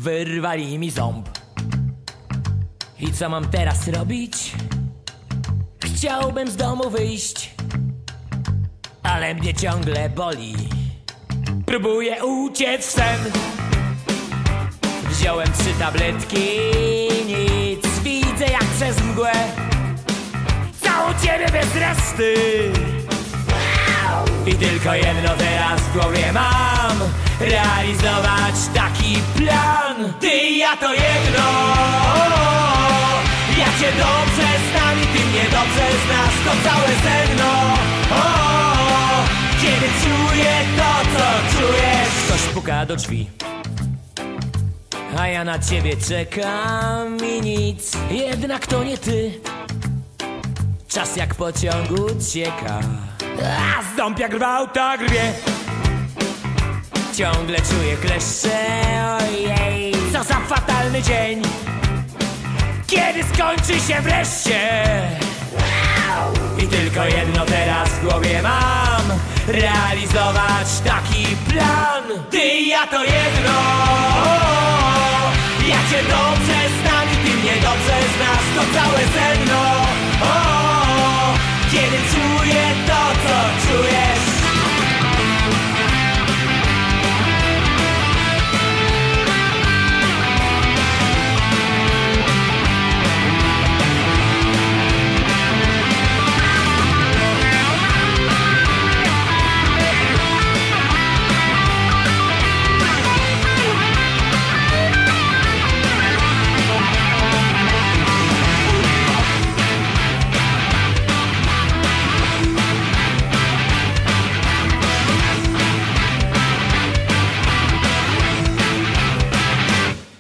wyrwali mi ząb. I co mam teraz robić? Chciałbym z domu wyjść, ale mnie ciągle boli. Próbuję uciec w sen. Wziąłem 3 tabletki, nic. Widzę jak przez mgłę całą ciebie bez reszty. I tylko jedno teraz w głowie mam: realizować taki plan. Ty i ja to jedno. Ja cię dobrze znam i ty mnie dobrze znasz. To całe sedno. Kiedy czuję to, co czujesz. Ktoś puka do drzwi, a ja na ciebie czekam i nic. Jednak to nie ty. Czas jak pociąg ucieka, a ząb jak gwałta grwie. Ciągle czuję kleszcze, ojej. Co za fatalny dzień. Kiedy skończy się wreszcie? I tylko jedno teraz w głowie mam: realizować taki plan. Ty i ja to jedno. Ja cię dobrze znam i ty mnie dobrze znasz. To całe sedno. Kiedy czuję to, co czujesz.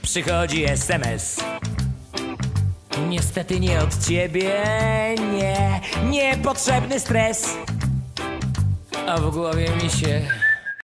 Przychodzi SMS. Niestety nie od ciebie, nie. Niepotrzebny stres. A w głowie mi się